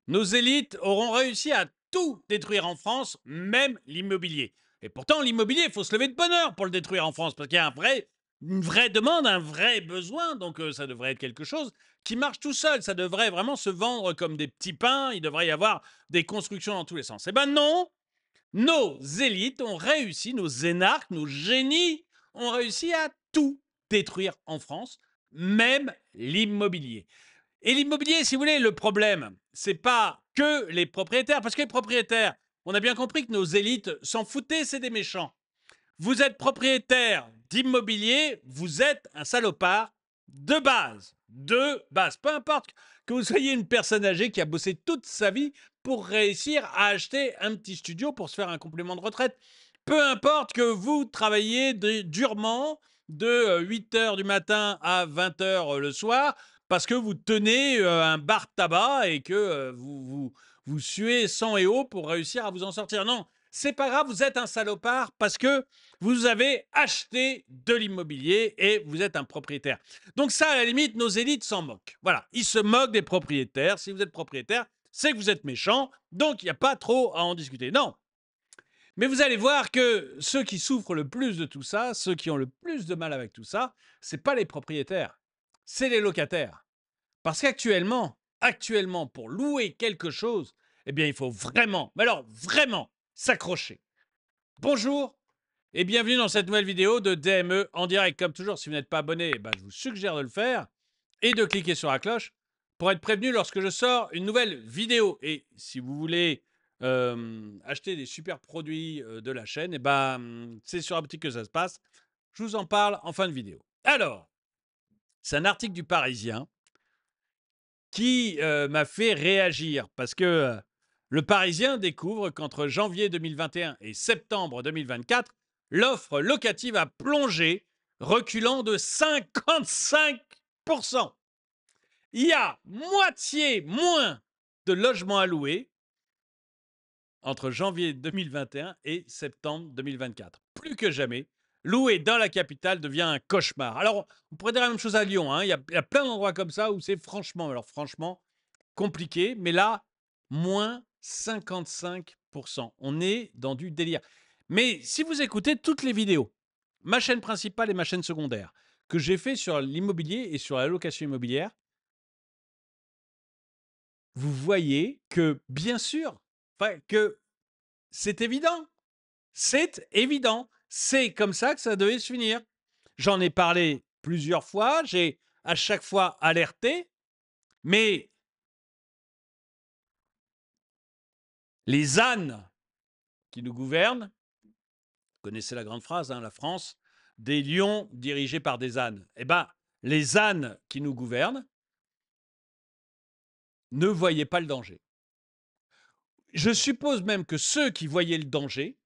Nos élites auront réussi à tout détruire en France, même l'immobilier. Et pourtant, l'immobilier, il faut se lever de bonne heure pour le détruire en France, parce qu'il y a une vraie demande, un vrai besoin. Donc, ça devrait être quelque chose qui marche tout seul. Ça devrait vraiment se vendre comme des petits pains. Il devrait y avoir des constructions dans tous les sens. Eh ben non, nos élites ont réussi, nos énarques, nos génies ont réussi à tout détruire en France, même l'immobilier. Et l'immobilier, si vous voulez, le problème, c'est pas que les propriétaires, parce que les propriétaires, on a bien compris que nos élites s'en foutaient, c'est des méchants. Vous êtes propriétaire d'immobilier, vous êtes un salopard de base. De base. Peu importe que vous soyez une personne âgée qui a bossé toute sa vie pour réussir à acheter un petit studio pour se faire un complément de retraite. Peu importe que vous travaillez durement de 8 heures du matin à 20 heures le soir parce que vous tenez un bar tabac et que vous suez sang et eau pour réussir à vous en sortir. Non, c'est pas grave, vous êtes un salopard parce que vous avez acheté de l'immobilier et vous êtes un propriétaire. Donc ça, à la limite, nos élites s'en moquent. Voilà, ils se moquent des propriétaires. Si vous êtes propriétaire, c'est que vous êtes méchant, donc il n'y a pas trop à en discuter. Non, mais vous allez voir que ceux qui souffrent le plus de tout ça, ceux qui ont le plus de mal avec tout ça, c'est pas les propriétaires, c'est les locataires. Parce qu'actuellement, pour louer quelque chose, eh bien, il faut vraiment, mais alors vraiment, s'accrocher. Bonjour et bienvenue dans cette nouvelle vidéo de DME en direct. Comme toujours, si vous n'êtes pas abonné, eh ben, je vous suggère de le faire et de cliquer sur la cloche pour être prévenu lorsque je sors une nouvelle vidéo. Et si vous voulez acheter des super produits de la chaîne, eh ben, c'est sur la boutique que ça se passe. Je vous en parle en fin de vidéo. Alors, c'est un article du Parisien qui m'a fait réagir parce que le Parisien découvre qu'entre janvier 2021 et septembre 2024, l'offre locative a plongé, reculant de 55%. Il y a moitié moins de logements à louer entre janvier 2021 et septembre 2024. Plus que jamais, louer dans la capitale devient un cauchemar. Alors, on pourrait dire la même chose à Lyon. Hein. Il y a plein d'endroits comme ça où c'est franchement, compliqué. Mais là, moins 55%. On est dans du délire. Mais si vous écoutez toutes les vidéos, ma chaîne principale et ma chaîne secondaire, que j'ai fait sur l'immobilier et sur la location immobilière, vous voyez que, bien sûr, que c'est évident. C'est évident. C'est comme ça que ça devait se finir. J'en ai parlé plusieurs fois, j'ai à chaque fois alerté, mais les ânes qui nous gouvernent, vous connaissez la grande phrase, hein, la France, des lions dirigés par des ânes. Eh bien, les ânes qui nous gouvernent ne voyaient pas le danger. Je suppose même que ceux qui voyaient le danger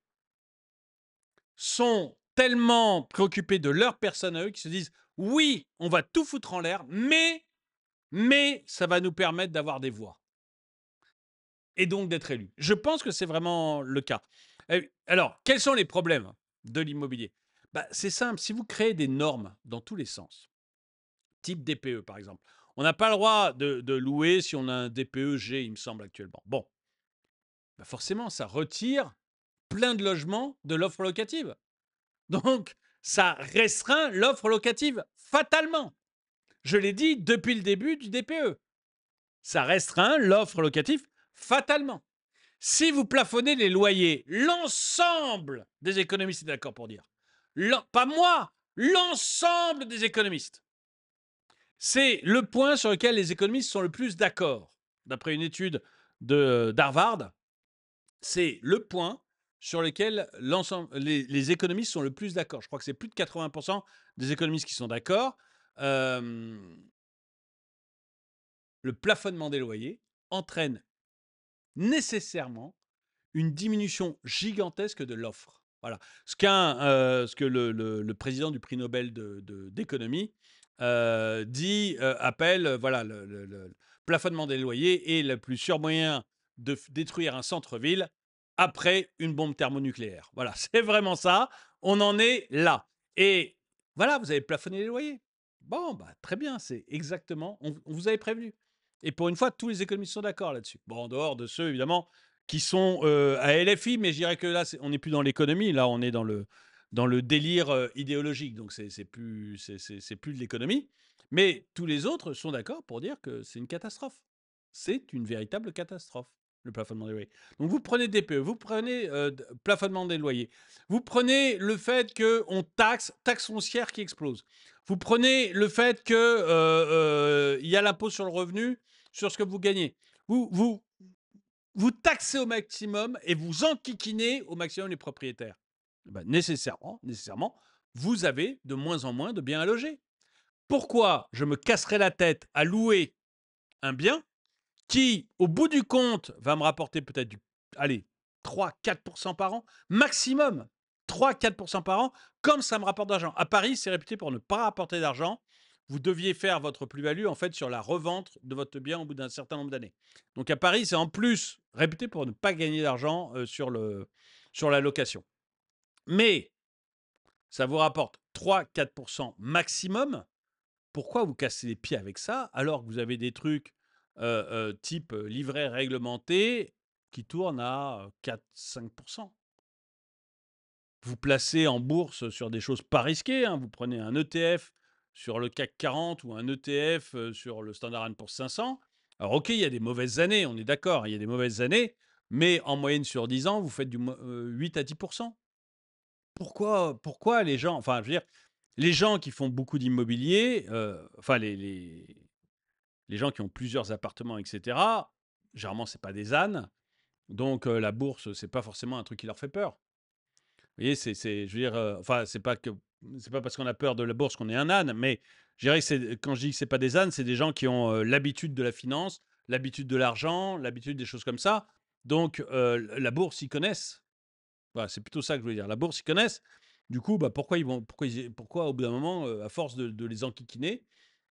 sont tellement préoccupés de leur personne à eux qu'ils se disent oui, on va tout foutre en l'air, mais ça va nous permettre d'avoir des voix et donc d'être élus. Je pense que c'est vraiment le cas. Alors, quels sont les problèmes de l'immobilier? Bah, c'est simple, si vous créez des normes dans tous les sens, type DPE par exemple, on n'a pas le droit de louer si on a un DPE G, il me semble actuellement. Bon, bah forcément, ça retire plein de logements de l'offre locative. Donc, ça restreint l'offre locative fatalement. Je l'ai dit depuis le début du DPE. Ça restreint l'offre locative fatalement. Si vous plafonnez les loyers, l'ensemble des économistes est d'accord pour dire, pas moi, l'ensemble des économistes, c'est le point sur lequel les économistes sont le plus d'accord. D'après une étude d'Harvard, c'est le point sur lequel les économistes sont le plus d'accord. Je crois que c'est plus de 80% des économistes qui sont d'accord. Euh, le plafonnement des loyers entraîne nécessairement une diminution gigantesque de l'offre. Voilà. Ce que le président du prix Nobel d'économie dit, appelle voilà, le plafonnement des loyers est le plus sûr moyen de détruire un centre-ville après une bombe thermonucléaire. Voilà, c'est vraiment ça. On en est là. Et voilà, vous avez plafonné les loyers. Bon, bah, très bien, c'est exactement. On vous avait prévenu. Et pour une fois, tous les économistes sont d'accord là-dessus. Bon, en dehors de ceux, évidemment, qui sont à LFI, mais je dirais que là, on n'est plus dans l'économie, là, on est dans le délire idéologique. Donc, c'est plus, c'est plus de l'économie. Mais tous les autres sont d'accord pour dire que c'est une catastrophe. C'est une véritable catastrophe, le plafonnement des loyers. Donc, vous prenez DPE, vous prenez plafonnement des loyers, vous prenez le fait qu'on taxe foncière qui explose. Vous prenez le fait qu'il y a l'impôt sur le revenu sur ce que vous gagnez. Vous taxez au maximum et vous enquiquinez au maximum les propriétaires. Ben, nécessairement, vous avez de moins en moins de biens à loger. Pourquoi je me casserais la tête à louer un bien qui, au bout du compte, va me rapporter peut-être allez, 3-4% par an, maximum 3-4% par an, comme ça me rapporte d'argent. À Paris, c'est réputé pour ne pas rapporter d'argent. Vous deviez faire votre plus-value en fait sur la revente de votre bien au bout d'un certain nombre d'années. Donc à Paris, c'est en plus réputé pour ne pas gagner d'argent sur la location. Mais ça vous rapporte 3-4% maximum. Pourquoi vous cassez les pieds avec ça alors que vous avez des trucs type livret réglementé qui tournent à 4-5%? Vous placez en bourse sur des choses pas risquées, hein. Vous prenez un ETF sur le CAC 40 ou un ETF sur le Standard & Poor's 500. Alors ok, il y a des mauvaises années, on est d'accord, il y a des mauvaises années, mais en moyenne sur 10 ans, vous faites du 8 à 10%. Pourquoi les gens, enfin je veux dire, les gens qui font beaucoup d'immobilier, enfin les gens qui ont plusieurs appartements, etc., généralement, c'est pas des ânes. Donc, la bourse, c'est pas forcément un truc qui leur fait peur. Vous voyez, je veux dire, enfin, c'est pas parce qu'on a peur de la bourse qu'on est un âne, mais je dirais que quand je dis que c'est pas des ânes, c'est des gens qui ont l'habitude de la finance, l'habitude de l'argent, l'habitude des choses comme ça. Donc, la bourse, ils connaissent. Voilà, c'est plutôt ça que je voulais dire. La bourse, ils connaissent. Du coup, bah, pourquoi au bout d'un moment, à force de les enquiquiner,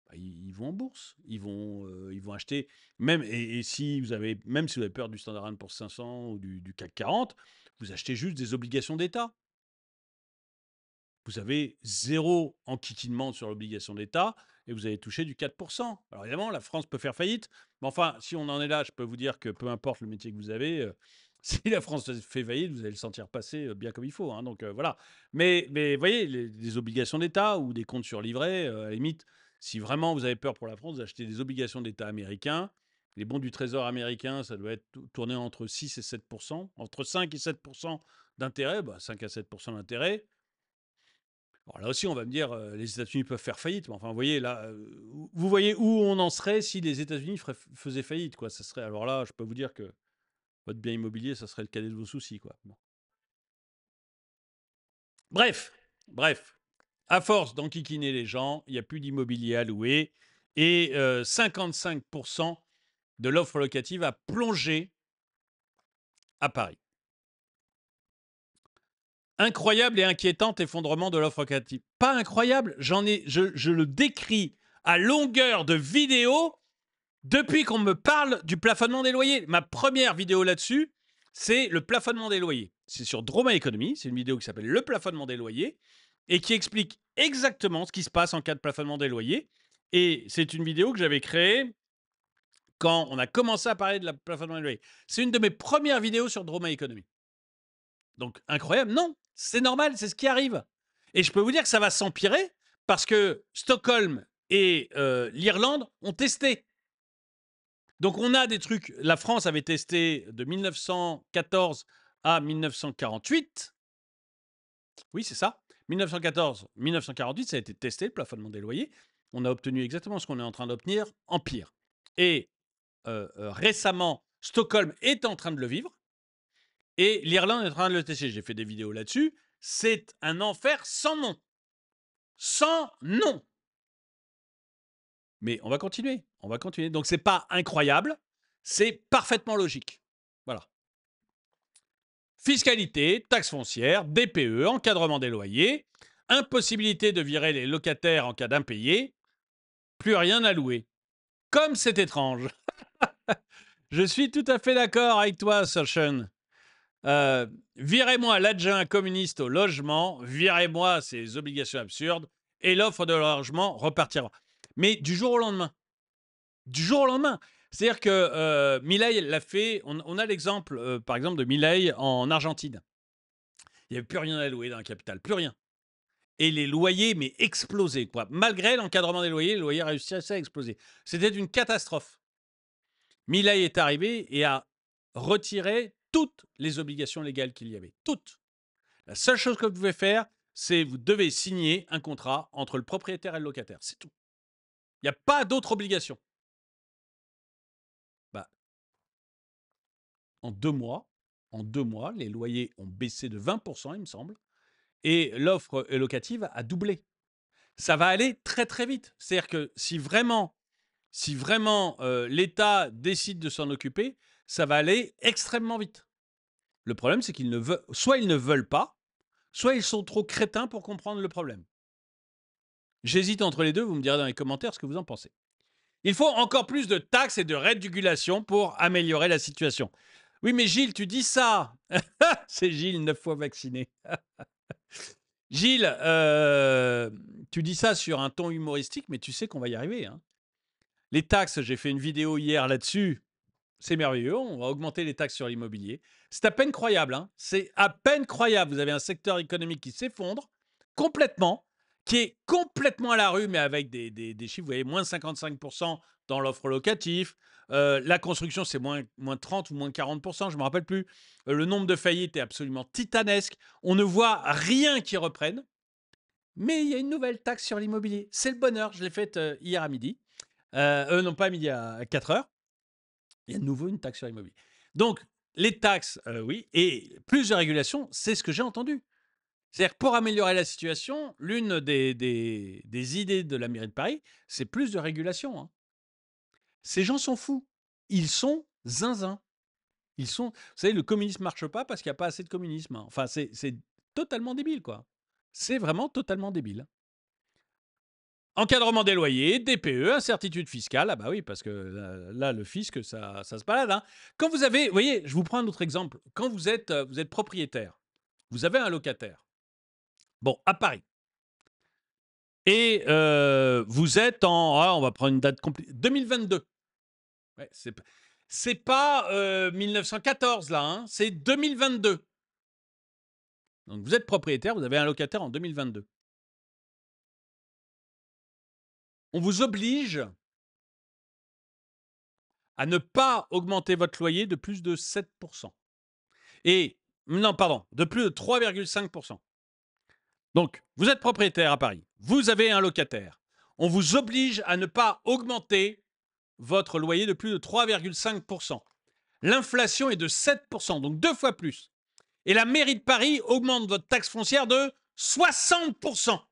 bah, ils vont en bourse, ils vont acheter, et si vous avez, même si vous avez peur du Standard & Poor's 500 ou du CAC 40, vous achetez juste des obligations d'État. Vous avez zéro enquiquinement sur l'obligation d'État et vous allez toucher du 4%. Alors évidemment, la France peut faire faillite, mais enfin, si on en est là, je peux vous dire que peu importe le métier que vous avez, si la France fait faillite, vous allez le sentir passer bien comme il faut, hein. Donc voilà. Mais vous voyez, les obligations d'État ou des comptes sur livret, à la limite, si vraiment vous avez peur pour la France, vous achetez des obligations d'État américains. Les bons du Trésor américain, ça doit être tourné entre 6 et 7%, entre 5 et 7% d'intérêt, 5 à 7% d'intérêt. Alors là aussi, on va me dire, les États-Unis peuvent faire faillite. Mais enfin, vous voyez, là, vous voyez où on en serait si les États-Unis faisaient faillite, quoi. Ça serait, alors là, je peux vous dire que votre bien immobilier, ça serait le cadet de vos soucis, quoi. Bon. Bref, à force d'enquiquiner les gens, il n'y a plus d'immobilier à louer et 55% de l'offre locative a plongé à Paris. Incroyable et inquiétant effondrement de l'offre locative. Pas incroyable, je le décris à longueur de vidéo depuis qu'on me parle du plafonnement des loyers. Ma première vidéo là-dessus, c'est le plafonnement des loyers. C'est sur Droma Economy, c'est une vidéo qui s'appelle Le plafonnement des loyers et qui explique exactement ce qui se passe en cas de plafonnement des loyers. Et c'est une vidéo que j'avais créée quand on a commencé à parler de la plafonnement des loyers. C'est une de mes premières vidéos sur Droma Economy. Donc incroyable, non, c'est normal, c'est ce qui arrive. Et je peux vous dire que ça va s'empirer parce que Stockholm et l'Irlande ont testé. Donc on a des trucs, la France avait testé de 1914 à 1948. Oui, c'est ça. 1914-1948, ça a été testé, le plafonnement des loyers. On a obtenu exactement ce qu'on est en train d'obtenir, en pire. Et récemment, Stockholm est en train de le vivre et l'Irlande est en train de le tester. J'ai fait des vidéos là-dessus. C'est un enfer sans nom. Sans nom. Mais on va continuer. Donc, c'est pas incroyable, c'est parfaitement logique. Voilà. Fiscalité, taxe foncière, DPE, encadrement des loyers, impossibilité de virer les locataires en cas d'impayé, plus rien à louer. Comme c'est étrange. Je suis tout à fait d'accord avec toi, Sean. Virez-moi l'adjoint communiste au logement, virez-moi ces obligations absurdes, et l'offre de logement repartira. Mais du jour au lendemain. Du jour au lendemain. C'est-à-dire que Milei l'a fait. On a l'exemple, par exemple, de Milei en Argentine. Il n'y avait plus rien à louer dans la capitale, plus rien. Et les loyers, mais explosaient, quoi. Malgré l'encadrement des loyers, les loyers réussissaient à exploser. C'était une catastrophe. Milei est arrivé et a retiré toutes les obligations légales qu'il y avait. Toutes. La seule chose que vous pouvez faire, c'est vous devez signer un contrat entre le propriétaire et le locataire. C'est tout. Il n'y a pas d'autre obligation. Bah, en 2 mois, les loyers ont baissé de 20%, il me semble, et l'offre locative a doublé. Ça va aller très très vite. C'est-à-dire que si vraiment l'État décide de s'en occuper, ça va aller extrêmement vite. Le problème, c'est qu'ils ne veulent, soit ils ne veulent pas, soit ils sont trop crétins pour comprendre le problème. J'hésite entre les deux, vous me direz dans les commentaires ce que vous en pensez. Il faut encore plus de taxes et de régulation pour améliorer la situation. Oui, mais Gilles, tu dis ça. C'est Gilles, 9 fois vacciné. Gilles, tu dis ça sur un ton humoristique, mais tu sais qu'on va y arriver. Hein. Les taxes, j'ai fait une vidéo hier là-dessus. C'est merveilleux, on va augmenter les taxes sur l'immobilier. C'est à peine croyable, hein. C'est à peine croyable. Vous avez un secteur économique qui s'effondre complètement, qui est complètement à la rue, mais avec des chiffres, vous voyez, moins 55% dans l'offre locative. La construction, c'est moins 30 ou moins 40%, je ne me rappelle plus. Le nombre de faillites est absolument titanesque. On ne voit rien qui reprenne. Mais il y a une nouvelle taxe sur l'immobilier. C'est le bonheur. Je l'ai faite hier à midi. Non, pas à midi, à 4 heures. Il y a de nouveau une taxe sur l'immobilier. Donc, les taxes, oui, et plus de régulation, c'est ce que j'ai entendu. C'est-à-dire que pour améliorer la situation, l'une des idées de la mairie de Paris, c'est plus de régulation. Hein. Ces gens sont fous. Ils sont zinzins. Ils sont. Vous savez, le communisme ne marche pas parce qu'il n'y a pas assez de communisme. Hein. Enfin, c'est totalement débile, quoi. C'est vraiment totalement débile. Encadrement des loyers, DPE, incertitude fiscale. Ah bah oui, parce que là le fisc, ça se balade. Hein. Quand vous avez, vous voyez, je vous prends un autre exemple. Quand vous êtes propriétaire, vous avez un locataire. Bon, à Paris. Et vous êtes on va prendre une date compliquée, 2022. Ouais, c'est pas 1914 là, hein, c'est 2022. Donc vous êtes propriétaire, vous avez un locataire en 2022. On vous oblige à ne pas augmenter votre loyer de plus de 7%. Et, non, pardon, de plus de 3,5%. Donc, vous êtes propriétaire à Paris, vous avez un locataire. On vous oblige à ne pas augmenter votre loyer de plus de 3,5%. L'inflation est de 7%, donc 2 fois plus. Et la mairie de Paris augmente votre taxe foncière de 60%.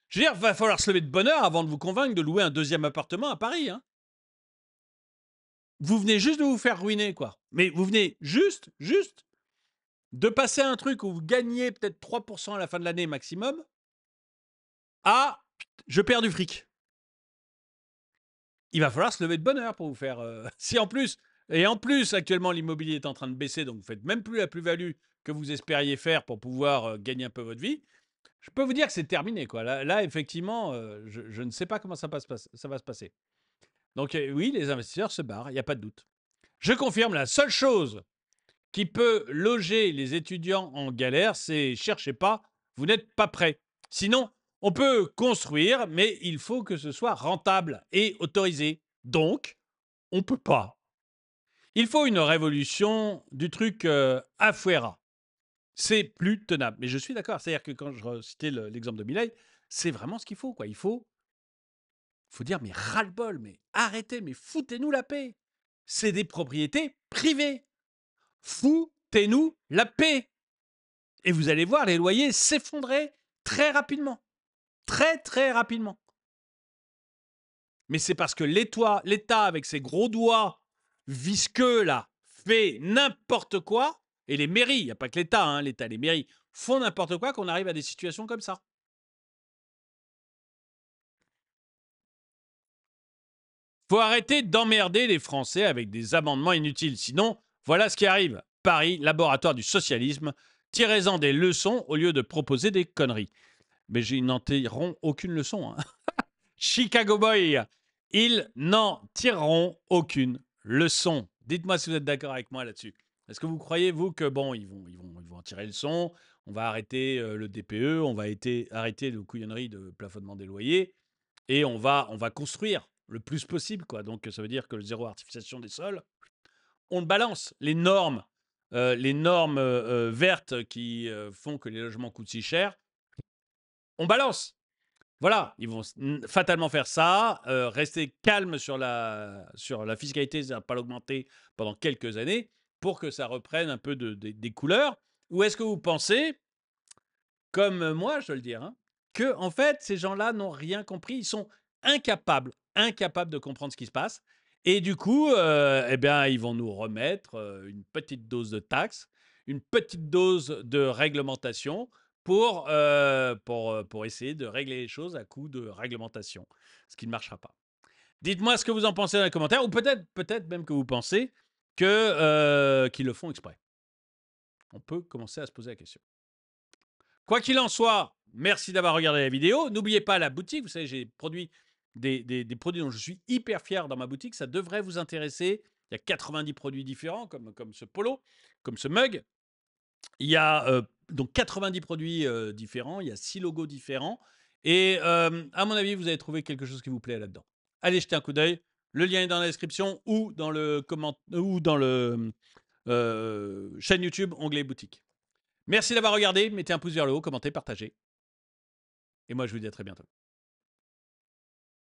Je veux dire, il va falloir se lever de bonne heure avant de vous convaincre de louer un deuxième appartement à Paris. Hein. Vous venez juste de vous faire ruiner, quoi. Mais vous venez juste de passer un truc où vous gagnez peut-être 3% à la fin de l'année maximum à je perds du fric. Il va falloir se lever de bonne heure pour vous faire. Si en plus, actuellement, l'immobilier est en train de baisser, donc vous faites même plus la plus-value que vous espériez faire pour pouvoir gagner un peu votre vie. Je peux vous dire que c'est terminé, quoi. Là effectivement, je ne sais pas comment ça va se passer. Donc oui, les investisseurs se barrent, il n'y a pas de doute. Je confirme, la seule chose qui peut loger les étudiants en galère, c'est cherchez pas, vous n'êtes pas prêts. Sinon, on peut construire, mais il faut que ce soit rentable et autorisé. Donc, on ne peut pas. Il faut une révolution du truc Afuera. C'est plus tenable. Mais je suis d'accord. C'est-à-dire que quand je citais l'exemple de Milei, c'est vraiment ce qu'il faut. Quoi. Il faut dire, mais ras-le-bol, mais arrêtez, mais foutez-nous la paix. C'est des propriétés privées. Foutez-nous la paix. Et vous allez voir les loyers s'effondrer très rapidement. Très, très rapidement. Mais c'est parce que l'État, avec ses gros doigts visqueux, là, fait n'importe quoi. Et les mairies, il n'y a pas que l'État, hein, l'État, les mairies font n'importe quoi qu'on arrive à des situations comme ça. Faut arrêter d'emmerder les Français avec des amendements inutiles. Sinon, voilà ce qui arrive. Paris, laboratoire du socialisme. Tirez-en des leçons au lieu de proposer des conneries. Mais ils n'en tireront aucune leçon. Hein. Chicago Boy. Ils n'en tireront aucune leçon. Dites-moi si vous êtes d'accord avec moi là-dessus. Est-ce que vous croyez, vous, que bon, ils vont en tirer le son, on va arrêter le DPE, on va arrêter le couillonnerie de plafonnement des loyers, et on va construire le plus possible, quoi. Donc, ça veut dire que le zéro artificialisation des sols, on le balance. Les normes vertes qui font que les logements coûtent si cher, on balance. Voilà, ils vont fatalement faire ça, rester calme sur la fiscalité, c'est-à-dire pas l'augmenter pendant quelques années, pour que ça reprenne un peu des couleurs. Ou est-ce que vous pensez, comme moi, je dois le dire, hein, que en fait, ces gens-là n'ont rien compris, ils sont incapables de comprendre ce qui se passe, et du coup, eh bien, ils vont nous remettre une petite dose de taxes, une petite dose de réglementation pour essayer de régler les choses à coup de réglementation, ce qui ne marchera pas. Dites-moi ce que vous en pensez dans les commentaires, ou peut-être même que vous pensez qu'ils le font exprès. On peut commencer à se poser la question. Quoi qu'il en soit, merci d'avoir regardé la vidéo. N'oubliez pas la boutique. Vous savez, j'ai produit des produits dont je suis hyper fier dans ma boutique. Ça devrait vous intéresser. Il y a 90 produits différents, comme ce polo, comme ce mug. Il y a donc 90 produits différents. Il y a 6 logos différents. Et à mon avis, vous allez trouver quelque chose qui vous plaît là-dedans. Allez jeter un coup d'œil. Le lien est dans la description ou dans le chaîne YouTube, onglet boutique. Merci d'avoir regardé. Mettez un pouce vers le haut, commentez, partagez. Et moi, je vous dis à très bientôt.